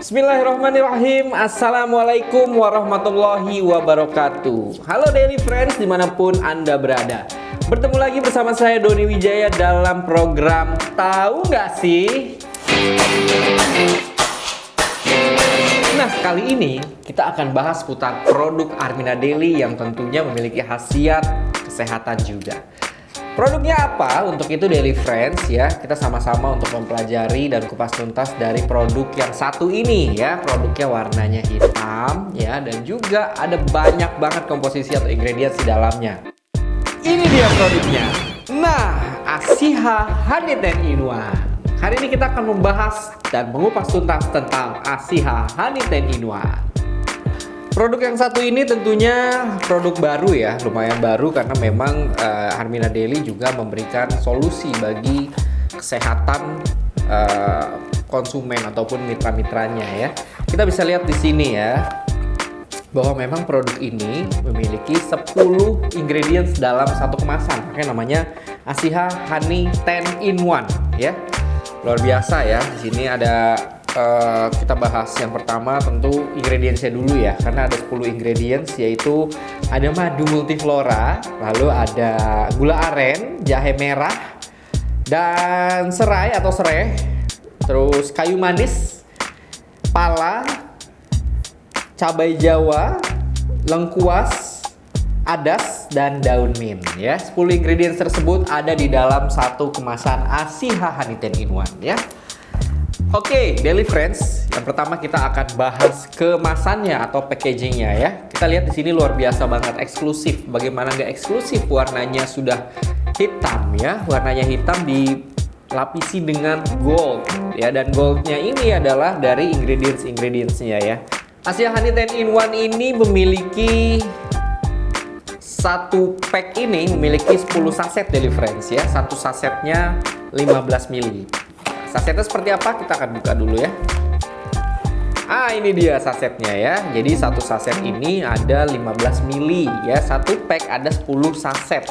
Bismillahirrahmanirrahim. Assalamualaikum warahmatullahi wabarakatuh. Halo Daily Friends dimanapun Anda berada. Bertemu lagi bersama saya Doni Wijaya dalam program Tahu Nggak Sih? Nah, kali ini kita akan bahas putar produk Armina Daily yang tentunya memiliki khasiat kesehatan juga. Produknya apa? Untuk itu Daily Friends ya, kita sama-sama untuk mempelajari dan kupas tuntas dari produk yang satu ini ya. Produknya warnanya hitam ya, dan juga ada banyak banget komposisi atau ingredients di dalamnya. Ini dia produknya. Nah, Asiha Honey 10 in 1. Hari ini kita akan membahas dan mengupas tuntas tentang Asiha Honey 10 in 1. Produk yang satu ini tentunya produk baru ya, lumayan baru karena memang Armina Daily juga memberikan solusi bagi kesehatan konsumen ataupun mitra-mitranya ya. Kita bisa lihat di sini ya, bahwa memang produk ini memiliki 10 ingredients dalam satu kemasan. Makanya namanya Asiha Honey 10 in 1 ya. Luar biasa ya. Di sini ada kita bahas yang pertama tentu ingredientsnya dulu ya, karena ada 10 ingredients, yaitu ada madu multiflora, lalu ada gula aren, jahe merah, dan serai atau sereh, terus kayu manis, pala, cabai jawa, lengkuas, adas, dan daun mint ya. 10 ingredients tersebut ada di dalam satu kemasan Asiha Honey 10 in 1 ya. Oke, Daily Friends, yang pertama kita akan bahas kemasannya atau packagingnya ya. Kita lihat di sini luar biasa banget, eksklusif. Bagaimana nggak eksklusif? Warnanya sudah hitam ya, warnanya hitam dilapisi dengan gold ya, dan goldnya ini adalah dari ingredients-ingredientsnya ya. Asiha Honey 10 in 1 ini memiliki satu pack ini memiliki 10 saset Daily Friends ya. Satu sasetnya 15 ml. Sasetnya seperti apa? Kita akan buka dulu ya. Ini dia sasetnya ya. Jadi satu saset ini ada 15 ml ya. Satu pack ada 10 saset.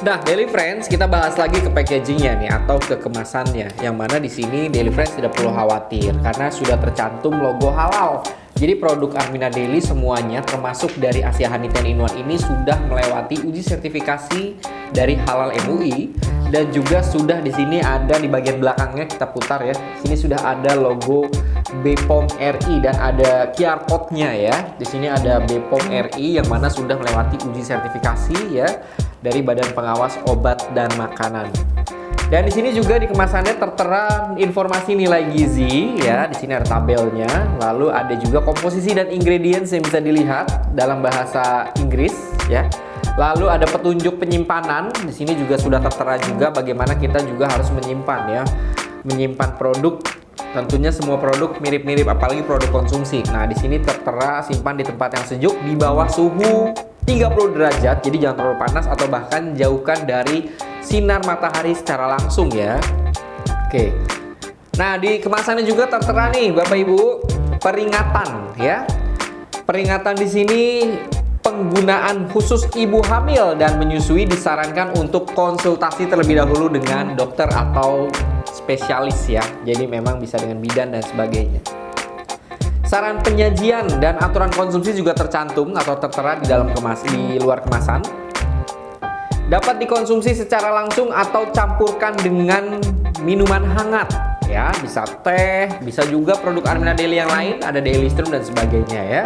Nah, Daily Friends, kita bahas lagi ke packagingnya nih atau ke kemasannya. Yang mana di sini Daily Friends tidak perlu khawatir karena sudah tercantum logo halal. Jadi produk Armina Daily semuanya termasuk dari Asiha Honey 10 in 1 ini sudah melewati uji sertifikasi dari Halal MUI, dan juga sudah di sini ada di bagian belakangnya, kita putar ya. Sini sudah ada logo BPOM RI dan ada QR code-nya ya. Di sini ada BPOM RI yang mana sudah melewati uji sertifikasi ya dari Badan Pengawas Obat dan Makanan. Dan di sini juga di kemasannya tertera informasi nilai gizi ya. Di sini ada tabelnya, lalu ada juga komposisi dan ingredients yang bisa dilihat dalam bahasa Inggris ya. Lalu ada petunjuk penyimpanan. Di sini juga sudah tertera juga bagaimana kita juga harus menyimpan ya. Menyimpan produk. Tentunya semua produk mirip-mirip, apalagi produk konsumsi. Nah, di sini tertera simpan di tempat yang sejuk di bawah suhu 30 derajat. Jadi jangan terlalu panas atau bahkan jauhkan dari sinar matahari secara langsung ya. Oke. Nah, di kemasannya juga tertera nih Bapak Ibu, peringatan ya. Peringatan di sini, penggunaan khusus ibu hamil dan menyusui disarankan untuk konsultasi terlebih dahulu dengan dokter atau spesialis ya. Jadi memang bisa dengan bidan dan sebagainya. Saran penyajian dan aturan konsumsi juga tercantum atau tertera di dalam di luar kemasan. Dapat dikonsumsi secara langsung atau campurkan dengan minuman hangat ya, bisa teh, bisa juga produk Armina Daily yang lain, ada Daily Stream dan sebagainya ya.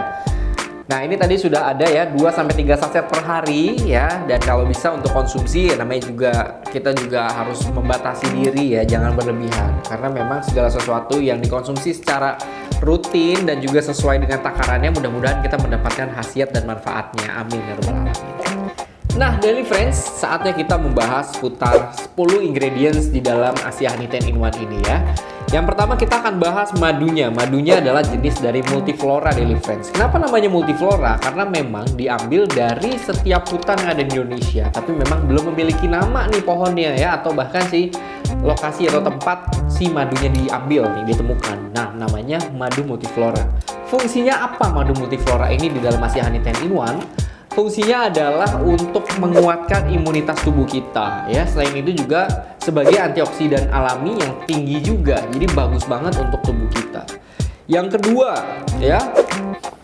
Nah, ini tadi sudah ada ya, 2-3 saset per hari ya. Dan kalau bisa untuk konsumsi ya, namanya juga kita juga harus membatasi diri ya, jangan berlebihan. Karena memang segala sesuatu yang dikonsumsi secara rutin dan juga sesuai dengan takarannya, mudah-mudahan kita mendapatkan khasiat dan manfaatnya. Amin ya rabbal alamin. Nah, Daily Friends, saatnya kita membahas putar 10 ingredients di dalam Asiha Honey 10 in 1 ini ya. Yang pertama kita akan bahas madunya. Madunya adalah jenis dari multiflora Daily Friends. Kenapa namanya multiflora? Karena memang diambil dari setiap hutan yang ada di Indonesia, tapi memang belum memiliki nama nih pohonnya ya, atau bahkan si lokasi atau tempat si madunya diambil nih, ditemukan. Nah, namanya madu multiflora. Fungsinya apa madu multiflora ini di dalam Asiha Honey 10 in 1? Fungsinya adalah untuk menguatkan imunitas tubuh kita ya. Selain itu juga sebagai antioksidan alami yang tinggi juga. Jadi bagus banget untuk tubuh kita. Yang kedua ya,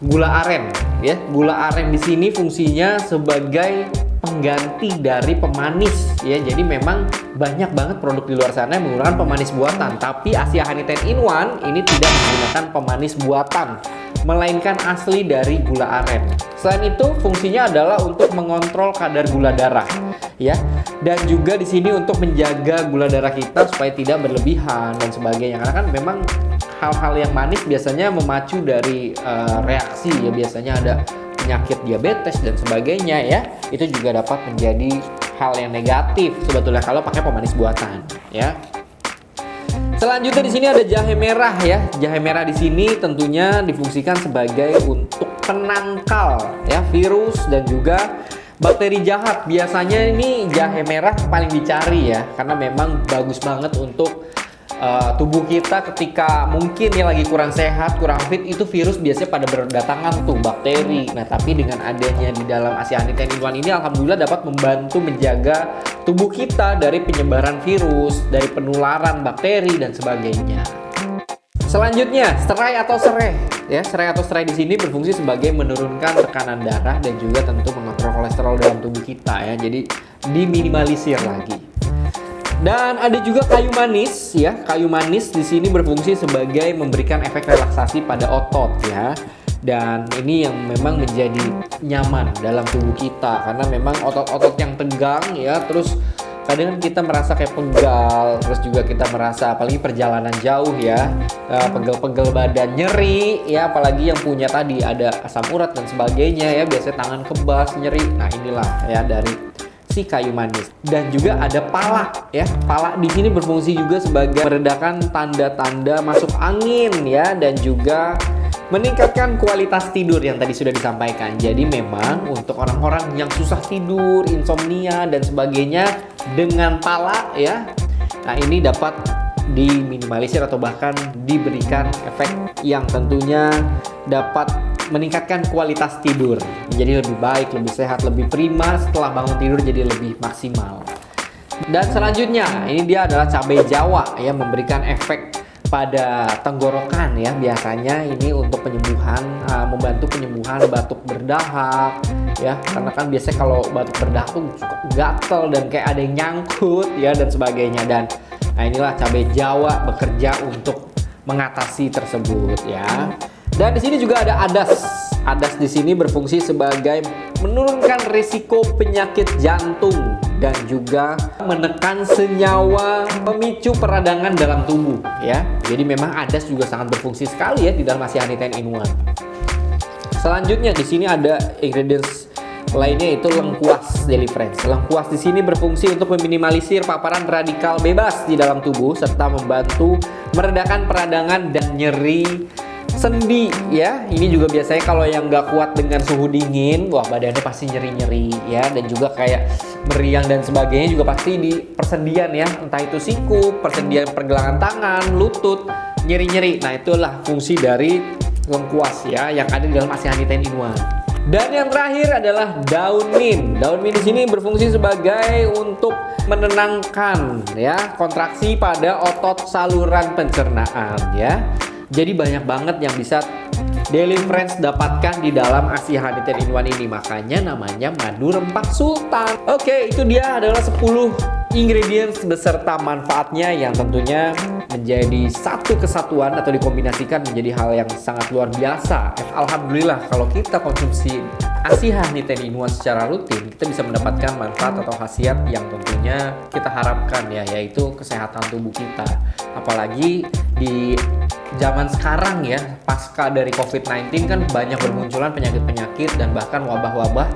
gula aren ya. Gula aren di sini fungsinya sebagai pengganti dari pemanis ya. Jadi memang banyak banget produk di luar sana yang menggunakan pemanis buatan, tapi Asia Honey 10-in-1 ini tidak menggunakan pemanis buatan, melainkan asli dari gula aren. Selain itu, fungsinya adalah untuk mengontrol kadar gula darah ya. Dan juga di sini untuk menjaga gula darah kita supaya tidak berlebihan dan sebagainya. Karena kan memang hal-hal yang manis biasanya memacu dari reaksi ya, biasanya ada penyakit diabetes dan sebagainya ya. Itu juga dapat menjadi hal yang negatif sebetulnya kalau pakai pemanis buatan ya. Selanjutnya di sini ada jahe merah ya. Jahe merah di sini tentunya difungsikan sebagai untuk penangkal ya virus dan juga bakteri jahat. Biasanya ini jahe merah paling dicari ya, karena memang bagus banget untuk tubuh kita ketika mungkin ya lagi kurang sehat, kurang fit, itu virus biasanya pada berdatangan tuh, bakteri. Nah, tapi dengan adanya di dalam Asia Honey 10-in-1 ini alhamdulillah dapat membantu menjaga tubuh kita dari penyebaran virus, dari penularan bakteri dan sebagainya. Selanjutnya, serai atau serai ya. Serai atau serai di sini berfungsi sebagai menurunkan tekanan darah dan juga tentu mengontrol kolesterol dalam tubuh kita ya. Jadi diminimalisir lagi. Dan ada juga kayu manis ya. Kayu manis di sini berfungsi sebagai memberikan efek relaksasi pada otot ya. Dan ini yang memang menjadi nyaman dalam tubuh kita, karena memang otot-otot yang tegang ya, terus kadang kita merasa kayak pegal, terus juga kita merasa apalagi perjalanan jauh ya, pegel-pegel badan, nyeri ya, apalagi yang punya tadi ada asam urat dan sebagainya ya, biasanya tangan kebas, nyeri. Nah, inilah ya dari si kayu manis. Dan juga ada pala ya. Pala di sini berfungsi juga sebagai meredakan tanda-tanda masuk angin ya, dan juga meningkatkan kualitas tidur yang tadi sudah disampaikan. Jadi memang untuk orang-orang yang susah tidur, insomnia dan sebagainya, dengan pala ya, nah ini dapat diminimalisir atau bahkan diberikan efek yang tentunya dapat meningkatkan kualitas tidur menjadi lebih baik, lebih sehat, lebih prima setelah bangun tidur, jadi lebih maksimal. Dan selanjutnya ini dia adalah cabai Jawa ya, memberikan efek pada tenggorokan ya. Biasanya ini untuk penyembuhan, membantu penyembuhan batuk berdahak ya, karena kan biasanya kalau batuk berdahak tuh suka gatel dan kayak ada yang nyangkut ya dan sebagainya. Dan nah inilah cabai Jawa bekerja untuk mengatasi tersebut ya. Dan di sini juga ada adas. Adas di sini berfungsi sebagai menurunkan risiko penyakit jantung dan juga menekan senyawa pemicu peradangan dalam tubuh ya. Jadi memang adas juga sangat berfungsi sekali ya di dalam Asia Honey 10-in-1. Selanjutnya di sini ada ingredients lainnya, yaitu lengkuas Daily Friends. Lengkuas di sini berfungsi untuk meminimalisir paparan radikal bebas di dalam tubuh serta membantu meredakan peradangan dan nyeri sendi ya. Ini juga biasanya kalau yang nggak kuat dengan suhu dingin, wah badannya pasti nyeri-nyeri ya, dan juga kayak meriang dan sebagainya juga pasti di persendian ya, entah itu siku, persendian pergelangan tangan, lutut, nyeri-nyeri. Nah, itulah fungsi dari lengkuas ya yang ada di dalam Asia Honey 10-in-1. Dan yang terakhir adalah daun mint. Daun mint di sini berfungsi sebagai untuk menenangkan ya kontraksi pada otot saluran pencernaan ya. Jadi banyak banget yang bisa Daily Friends dapatkan di dalam Asia Honey 10-in-1 ini. Makanya namanya madu rempah sultan. Oke, itu dia adalah 10 ingredients beserta manfaatnya yang tentunya menjadi satu kesatuan atau dikombinasikan menjadi hal yang sangat luar biasa. Alhamdulillah kalau kita konsumsi Asia Honey 10-in-1 secara rutin, kita bisa mendapatkan manfaat atau khasiat yang tentunya kita harapkan ya, yaitu kesehatan tubuh kita. Apalagi di zaman sekarang ya, pasca dari COVID-19 kan banyak bermunculan penyakit-penyakit dan bahkan wabah-wabah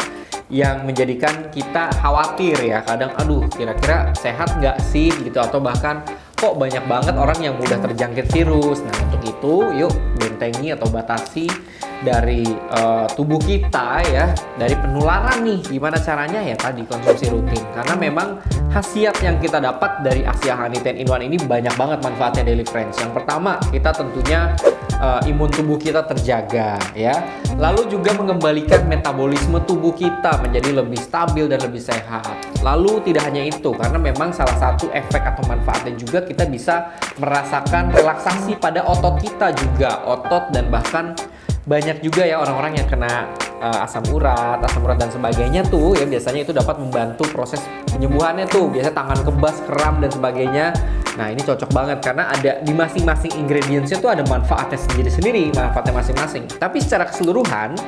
yang menjadikan kita khawatir ya. Kadang aduh, kira-kira sehat nggak sih gitu, atau bahkan kok banyak banget orang yang mudah terjangkit virus. Nah, untuk itu yuk bentengi atau batasi dari tubuh kita ya dari penularan nih. Gimana caranya? Ya tadi konsumsi rutin, karena memang khasiat yang kita dapat dari Asia Honey 10-in-1 ini banyak banget manfaatnya Daily Friends. Yang pertama, kita tentunya imun tubuh kita terjaga ya. Lalu juga mengembalikan metabolisme tubuh kita menjadi lebih stabil dan lebih sehat. Lalu tidak hanya itu, karena memang salah satu efek atau manfaatnya juga kita bisa merasakan relaksasi pada otot kita juga, otot dan bahkan banyak juga ya orang-orang yang kena asam urat dan sebagainya tuh ya, biasanya itu dapat membantu proses penyembuhannya tuh, biasanya tangan kebas, kram dan sebagainya. Nah ini cocok banget karena ada di masing-masing ingredientsnya tuh ada manfaatnya sendiri-sendiri, manfaatnya masing-masing. Tapi secara keseluruhan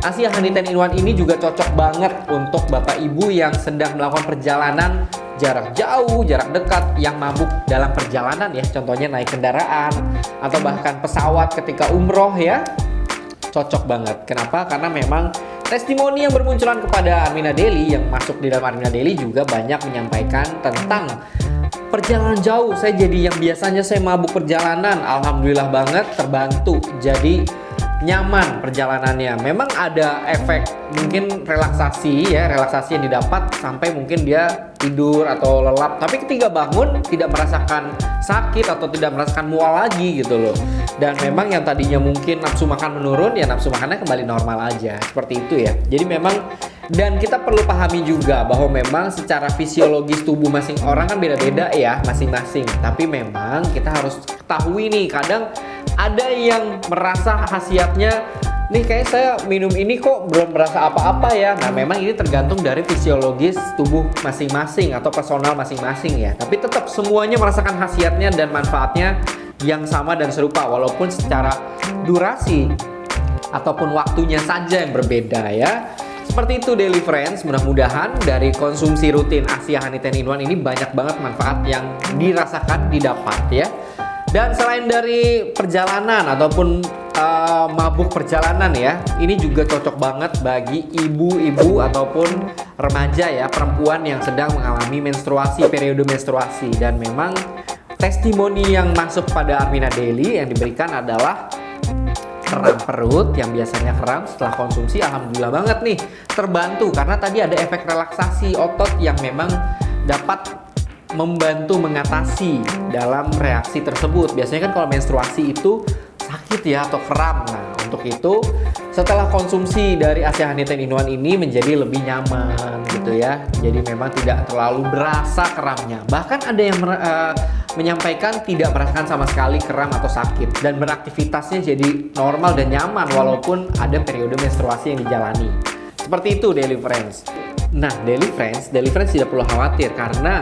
Asia Honey 10 in 1 ini juga cocok banget untuk bapak ibu yang sedang melakukan perjalanan jarak jauh, jarak dekat, yang mabuk dalam perjalanan ya, contohnya naik kendaraan atau bahkan pesawat ketika umroh ya. Cocok banget. Kenapa? Karena memang testimoni yang bermunculan kepada Armina Daily, yang masuk di dalam Armina Daily juga banyak menyampaikan tentang perjalanan jauh. Saya jadi yang biasanya saya mabuk perjalanan, alhamdulillah banget terbantu. Jadi nyaman perjalanannya. Memang ada efek mungkin relaksasi ya, relaksasi yang didapat sampai mungkin dia tidur atau lelap, tapi ketika bangun tidak merasakan sakit atau tidak merasakan mual lagi gitu loh. Dan memang yang tadinya mungkin nafsu makan menurun, ya nafsu makannya kembali normal aja, seperti itu ya. Jadi memang, dan kita perlu pahami juga bahwa memang secara fisiologis tubuh masing orang kan beda-beda ya masing-masing. Tapi memang kita harus ketahui nih, kadang ada yang merasa khasiatnya nih kayak saya minum ini kok belum merasa apa-apa ya. Nah memang ini tergantung dari fisiologis tubuh masing-masing atau personal masing-masing ya. Tapi tetap semuanya merasakan khasiatnya dan manfaatnya yang sama dan serupa, walaupun secara durasi ataupun waktunya saja yang berbeda ya. Seperti itu Daily Friends, mudah-mudahan dari konsumsi rutin Asia Honey 10 in 1 ini banyak banget manfaat yang dirasakan, didapat ya. Dan selain dari perjalanan ataupun mabuk perjalanan ya, ini juga cocok banget bagi ibu-ibu ataupun remaja ya, perempuan yang sedang mengalami menstruasi, periode menstruasi. Dan memang testimoni yang masuk pada Armina Daily yang diberikan adalah kram perut yang biasanya kram setelah konsumsi, alhamdulillah banget nih terbantu karena tadi ada efek relaksasi otot yang memang dapat membantu mengatasi dalam reaksi tersebut. Biasanya kan kalau menstruasi itu sakit ya atau kram. Nah untuk itu setelah konsumsi dari Asia Honey 10 in 1 ini menjadi lebih nyaman gitu ya. Jadi memang tidak terlalu berasa kramnya. Bahkan ada yang menyampaikan tidak merasakan sama sekali kram atau sakit dan beraktivitasnya jadi normal dan nyaman walaupun ada periode menstruasi yang dijalani. Seperti itu Daily Friends. Nah Daily Friends tidak perlu khawatir karena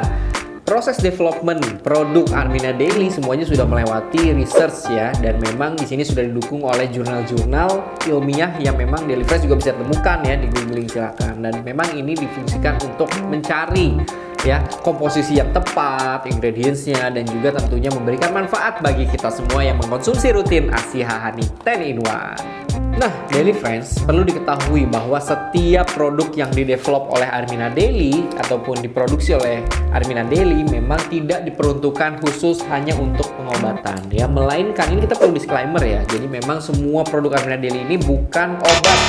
proses development produk Armina Daily semuanya sudah melewati research ya, dan memang di sini sudah didukung oleh jurnal-jurnal ilmiah yang memang Daily Fresh juga bisa temukan ya, di googling silakan. Dan memang ini difungsikan untuk mencari ya komposisi yang tepat, ingredientsnya, dan juga tentunya memberikan manfaat bagi kita semua yang mengkonsumsi rutin Asia Honey 10 in 1. Nah, Daily Friends, perlu diketahui bahwa setiap produk yang didevelop oleh Armina Daily ataupun diproduksi oleh Armina Daily memang tidak diperuntukkan khusus hanya untuk pengobatan ya, melainkan ini kita perlu disclaimer ya. Jadi memang semua produk Armina Daily ini bukan obat,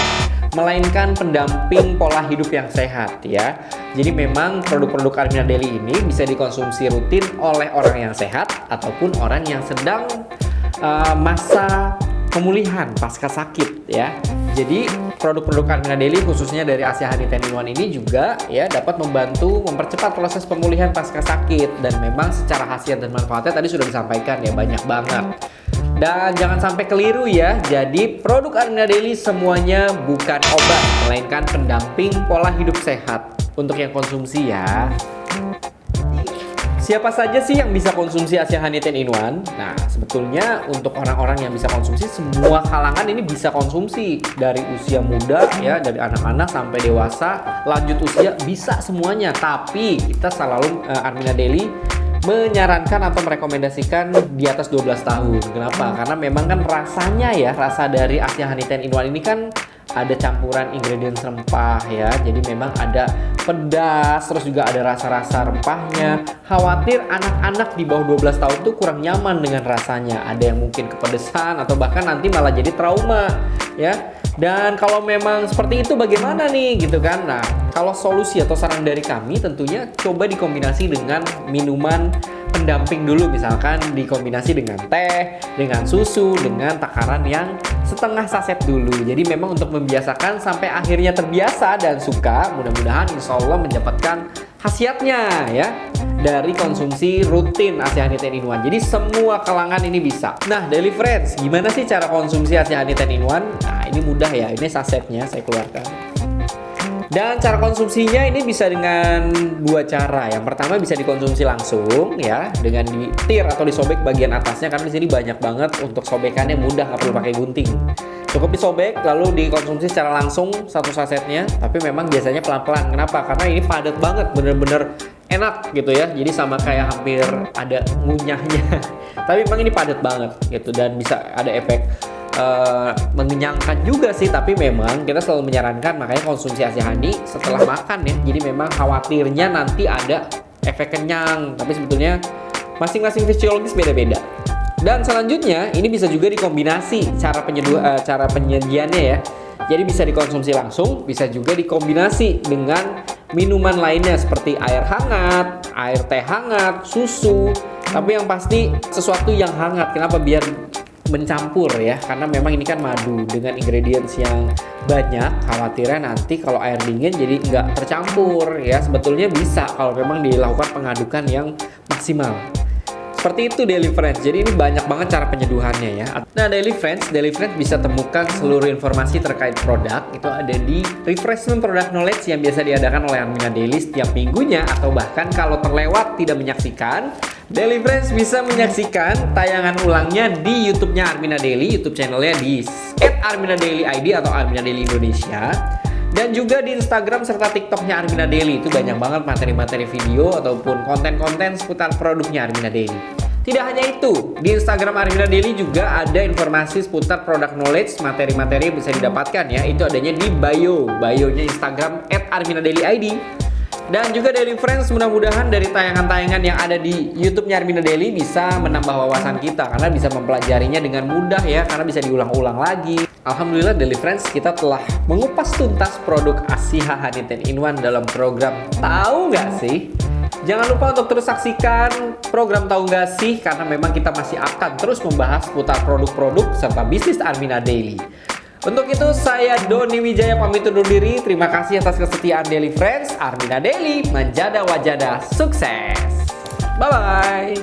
melainkan pendamping pola hidup yang sehat ya. Jadi memang produk-produk Armina Daily ini bisa dikonsumsi rutin oleh orang yang sehat ataupun orang yang sedang masa pemulihan pasca sakit ya. Jadi produk-produk Armina Daily khususnya dari Asia Honey 10 in 1 ini juga ya dapat membantu mempercepat proses pemulihan pasca sakit, dan memang secara khasiat dan manfaatnya tadi sudah disampaikan ya, banyak banget. Dan jangan sampai keliru ya, jadi produk Armina Daily semuanya bukan obat, melainkan pendamping pola hidup sehat untuk yang konsumsi ya. Siapa saja sih yang bisa konsumsi Asia Honey 10 in 1? Nah, sebetulnya untuk orang-orang yang bisa konsumsi, semua kalangan ini bisa konsumsi. Dari usia muda ya, dari anak-anak sampai dewasa, lanjut usia, bisa semuanya. Tapi kita selalu Armina Daily menyarankan atau merekomendasikan di atas 12 tahun. Kenapa? Karena memang kan rasanya ya, rasa dari Asia Honey 10 in 1 ini kan ada campuran ingredients rempah ya, jadi memang ada pedas, terus juga ada rasa-rasa rempahnya. Khawatir anak-anak di bawah 12 tahun tuh kurang nyaman dengan rasanya, ada yang mungkin kepedesan atau bahkan nanti malah jadi trauma ya. Dan kalau memang seperti itu bagaimana nih gitu kan. Nah Kalau solusi atau saran dari kami tentunya coba dikombinasi dengan minuman pendamping dulu, misalkan dikombinasi dengan teh, dengan susu, dengan takaran yang setengah saset dulu. Jadi memang untuk membiasakan sampai akhirnya terbiasa dan suka, mudah-mudahan insya Allah mendapatkan khasiatnya ya dari konsumsi rutin ASEANI 10-in-1. Jadi semua kalangan ini bisa. Nah, Daily Friends, gimana sih cara konsumsi ASEANI 10-in-1? Nah, ini mudah ya. Ini sasetnya saya keluarkan. Dan cara konsumsinya ini bisa dengan dua cara. Yang pertama bisa dikonsumsi langsung ya, dengan ditir atau disobek bagian atasnya, karena di sini banyak banget untuk sobekannya, mudah, nggak perlu pakai gunting. Cukup disobek lalu dikonsumsi secara langsung satu sasetnya, tapi memang biasanya pelan-pelan. Kenapa? Karena ini padat banget, bener-bener enak gitu ya. Jadi sama kayak hampir ada ngunyahnya. Tapi memang ini padat banget gitu dan bisa ada efek mengenyangkan juga sih, tapi memang kita selalu menyarankan makanya konsumsi ASEANI setelah makan ya. Jadi memang khawatirnya nanti ada efek kenyang, tapi sebetulnya masing-masing fisiologis beda-beda. Dan selanjutnya ini bisa juga dikombinasi cara penyajiannya ya. Jadi bisa dikonsumsi langsung, bisa juga dikombinasi dengan minuman lainnya seperti air hangat, air teh hangat, susu. Tapi yang pasti sesuatu yang hangat. Kenapa? Biar mencampur ya, karena memang ini kan madu dengan ingredients yang banyak. Khawatirnya nanti kalau air dingin jadi nggak tercampur ya. Sebetulnya bisa kalau memang dilakukan pengadukan yang maksimal. Seperti itu Daily Friends. Jadi ini banyak banget cara penyeduhannya ya. Nah, Daily Friends bisa temukan seluruh informasi terkait produk itu ada di Refreshment Product Knowledge yang biasa diadakan oleh Armina Daily setiap minggunya, atau bahkan kalau terlewat tidak menyaksikan, Daily Friends bisa menyaksikan tayangan ulangnya di YouTube-nya Armina Daily, YouTube channelnya di @arminadaily_id atau Armina Daily Indonesia. Dan juga di Instagram serta TikToknya Armina Daily. Itu banyak banget materi-materi video ataupun konten-konten seputar produknya Armina Daily. Tidak hanya itu, di Instagram Armina Daily juga ada informasi seputar product knowledge, materi-materi yang bisa didapatkan ya. Itu adanya di bio-nya Instagram @arminadaily_id. Dan juga Daily Friends, mudah-mudahan dari tayangan-tayangan yang ada di YouTube-nya Armina Daily bisa menambah wawasan kita, karena bisa mempelajarinya dengan mudah ya, karena bisa diulang-ulang lagi. Alhamdulillah Daily Friends, kita telah mengupas tuntas produk ASEANI 10-in-1 dalam program Tahu Nggak Sih? Jangan lupa untuk terus saksikan program Tahu Nggak Sih, karena memang kita masih akan terus membahas seputar produk-produk serta bisnis Armina Daily. Untuk itu saya Doni Wijaya pamit undur diri. Terima kasih atas kesetiaan Daily Friends. Armina Daily menjada wajada sukses. Bye bye.